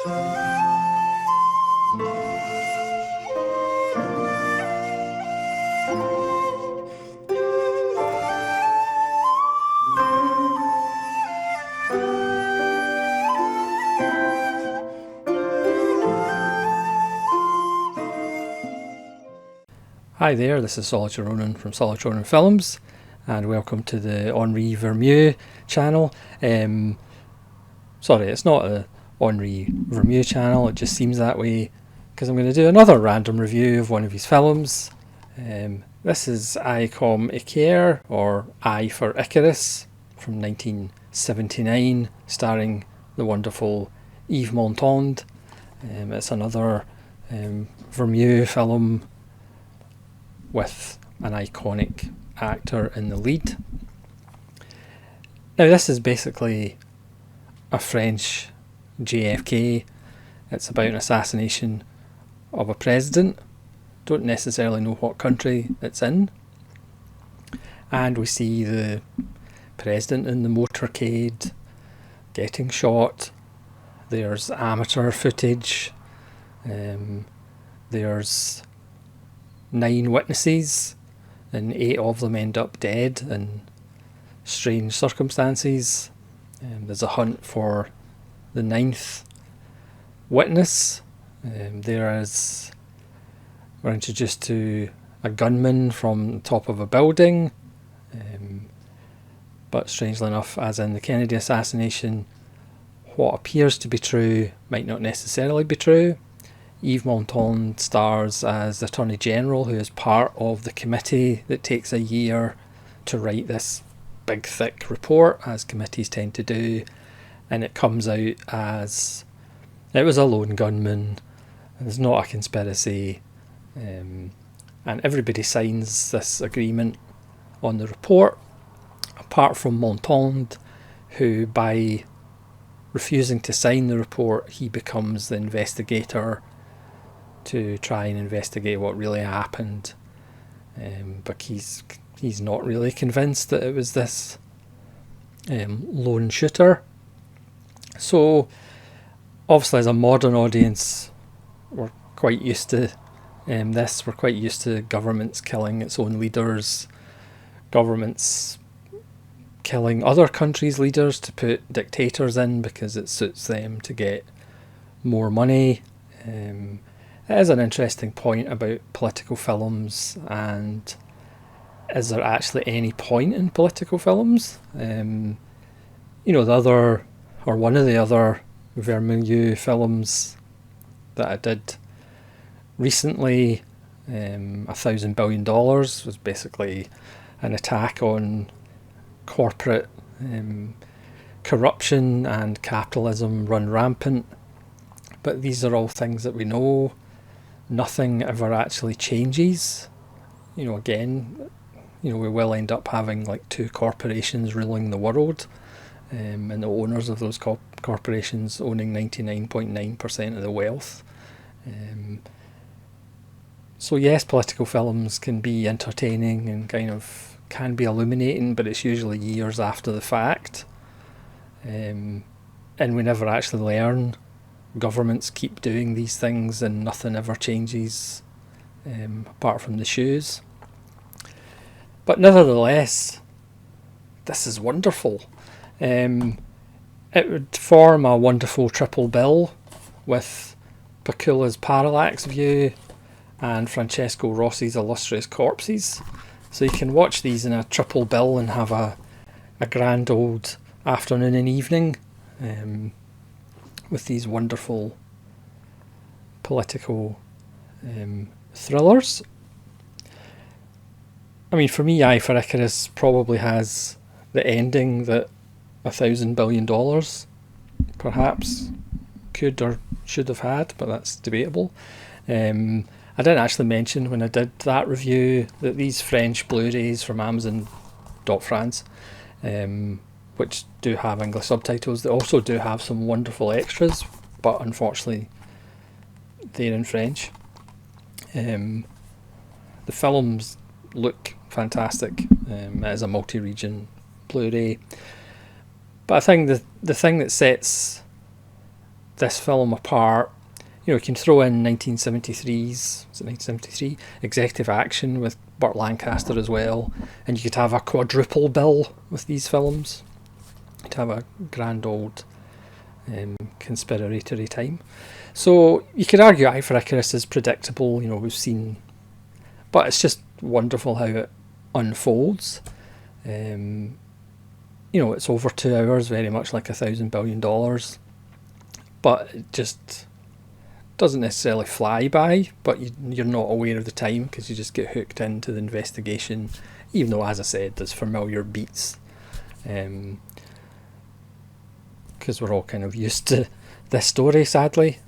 Hi there, this is Solitaire Ronan from Solitaire Ronan Films, and welcome to the Henri Verneuil channel. Sorry, it's not a Henri Verneuil channel, it just seems that way because I'm going to do another random review of one of his films. This is Comme, Icare, or I for Icarus, from 1979, starring the wonderful Yves Montand. It's another Verneuil film with an iconic actor in the lead. Now this is basically a French JFK. It's about an assassination of a president. Don't necessarily know what country it's in. And we see the president in the motorcade getting shot. There's amateur footage. There's 9 witnesses, and 8 of them end up dead in strange circumstances. There's a hunt for the 9th witness. We're introduced to a gunman from the top of a building, but strangely enough, as in the Kennedy assassination, what appears to be true might not necessarily be true. Yves Montand stars as the Attorney General, who is part of the committee that takes a year to write this big thick report, as committees tend to do, and it comes out as it was a lone gunman, there's not a conspiracy, and everybody signs this agreement on the report, apart from Montand, who by refusing to sign the report, he becomes the investigator to try and investigate what really happened, but he's not really convinced that it was this lone shooter. So obviously, as a modern audience, we're quite used to this. We're quite used to governments killing its own leaders, governments killing other countries' leaders to put dictators in because it suits them to get more money. It is an interesting point about political films, and is there actually any point in political films? One of the other Verneuil films that I did recently, $1,000 Billion, was basically an attack on corporate corruption and capitalism run rampant. But these are all things that we know. Nothing ever actually changes. We will end up having like 2 corporations ruling the world, and the owners of those corporations owning 99.9% of the wealth. So yes, political films can be entertaining and can be illuminating, but it's usually years after the fact, and we never actually learn. Governments keep doing these things and nothing ever changes, apart from the shoes. But nevertheless, this is wonderful. It would form a wonderful triple bill with Bakula's Parallax View and Francesco Rossi's Illustrious Corpses. So you can watch these in a triple bill and have a grand old afternoon and evening, with these wonderful political thrillers. I mean, for me, I for Icarus probably has the ending that $1,000 Billion perhaps could or should have had, but that's debatable. I didn't actually mention when I did that review that these French Blu-rays from Amazon.France, which do have English subtitles, they also do have some wonderful extras, but unfortunately they're in French. The films look fantastic. It is a multi-region Blu-ray, but I think the thing that sets this film apart, you can throw in 1973's, is it 1973? Executive Action with Burt Lancaster as well, and you could have a quadruple bill with these films. You'd have a grand old conspiratory time. So you could argue Eye for Icarus is predictable, we've seen, but it's just wonderful how it unfolds. It's over 2 hours, very much like $1,000 billion, but it just doesn't necessarily fly by, but you're not aware of the time because you just get hooked into the investigation, even though, as I said, there's familiar beats, because we're all kind of used to this story, sadly.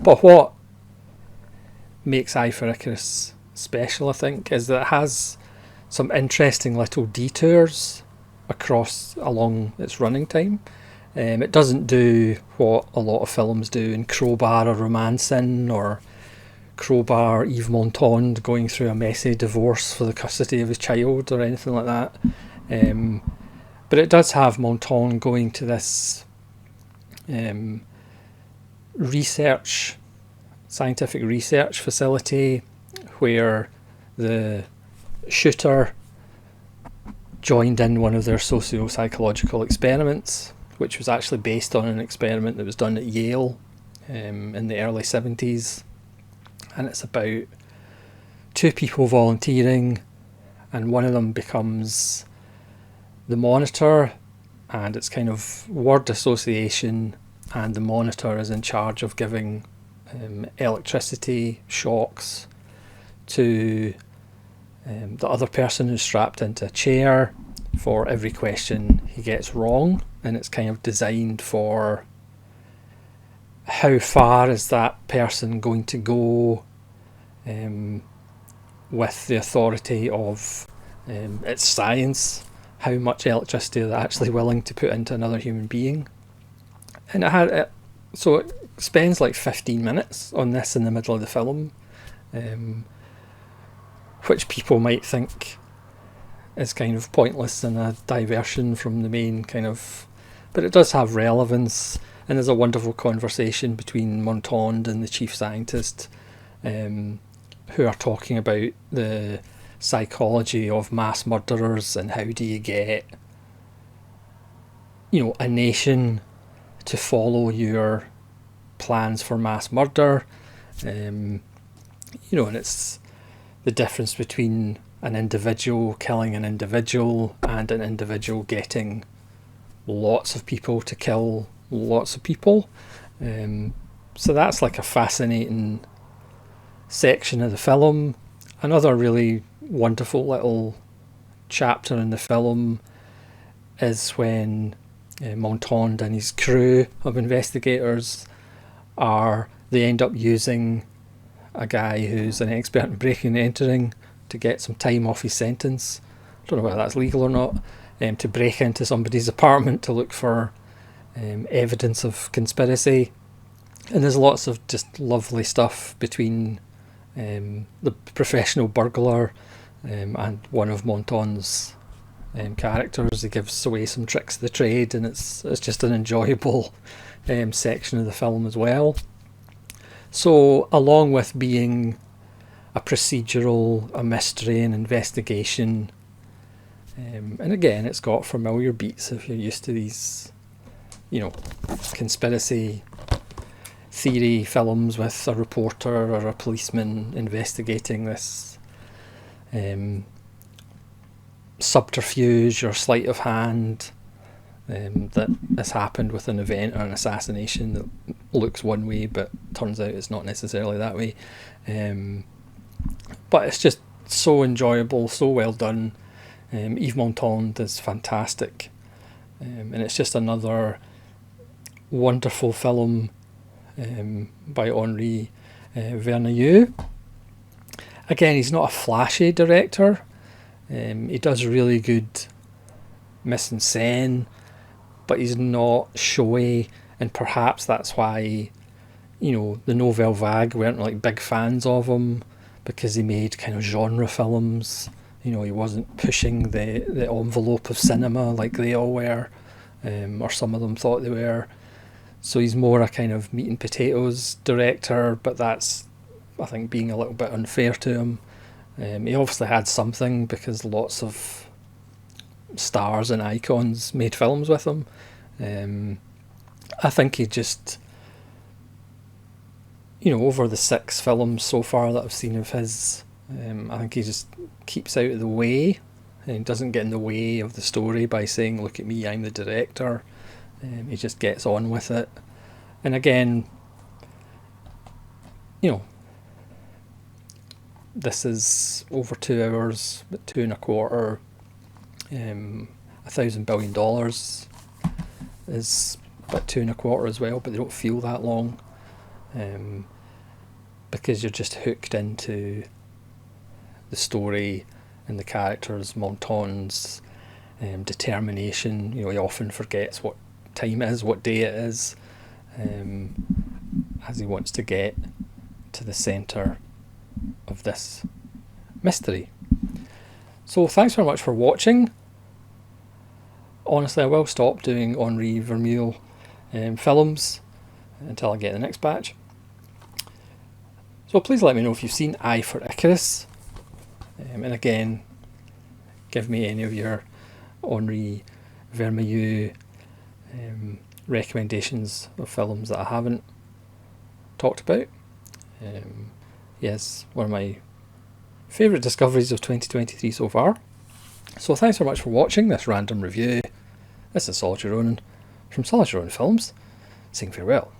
But what makes Eye for Icarus special, I think, is that it has some interesting little detours along its running time. It doesn't do what a lot of films do and crowbar a romance in, or crowbar Yves Montand going through a messy divorce for the custody of his child or anything like that. But it does have Montand going to this scientific research facility where the shooter joined in one of their socio-psychological experiments, which was actually based on an experiment that was done at Yale in the early 70s. And it's about 2 people volunteering, and one of them becomes the monitor, and it's kind of word association, and the monitor is in charge of giving electricity shocks to the other person who's strapped into a chair for every question he gets wrong. And it's kind of designed for how far is that person going to go with the authority of its science, how much electricity are they actually willing to put into another human being. And it spends like 15 minutes on this in the middle of the film, which people might think is kind of pointless and a diversion from the main kind of, but it does have relevance. And there's a wonderful conversation between Montand and the chief scientist, who are talking about the psychology of mass murderers and how do you get a nation to follow your plans for mass murder, and it's the difference between an individual killing an individual and an individual getting lots of people to kill lots of people. So that's like a fascinating section of the film. Another really wonderful little chapter in the film is when Montand and his crew of investigators they end up using a guy who's an expert in breaking and entering to get some time off his sentence. I don't know whether that's legal or not, to break into somebody's apartment to look for evidence of conspiracy. And there's lots of just lovely stuff between the professional burglar and one of Montand's characters. He gives away some tricks of the trade, and it's just an enjoyable section of the film as well. So along with being a procedural, a mystery, an investigation, and again it's got familiar beats if you're used to these conspiracy theory films with a reporter or a policeman investigating this subterfuge or sleight of hand that has happened with an event or an assassination that looks one way but turns out it's not necessarily that way. But it's just so enjoyable, so well done. Yves Montand is fantastic, and it's just another wonderful film by Henri Verneuil. Again, he's not a flashy director. He does really good mise-en-scène, but he's not showy, and perhaps that's why the Nouvelle Vague weren't like big fans of him, because he made kind of genre films. He wasn't pushing the envelope of cinema like they all were, or some of them thought they were. So he's more a kind of meat and potatoes director, but that's, I think, being a little bit unfair to him. He obviously had something because lots of stars and icons made films with him. I think he just, over the 6 films so far that I've seen of his, I think he just keeps out of the way and doesn't get in the way of the story by saying, look at me, I'm the director. He just gets on with it. And again, this is over 2 hours, but 2.25. $1,000 billion is about 2.25 as well, but they don't feel that long, because you're just hooked into the story and the characters. Montand's determination. He often forgets what time it is, what day it is, as he wants to get to the centre of this mystery. So thanks very much for watching. Honestly, I will stop doing Henri Verneuil films until I get the next batch. So please let me know if you've seen Eye for Icarus. And again, give me any of your Henri Verneuil recommendations of films that I haven't talked about. Yes, one of my favourite discoveries of 2023 so far. So thanks very much for watching this random review. This is Solitude Ronan from Solitude Ronan Films, saying farewell.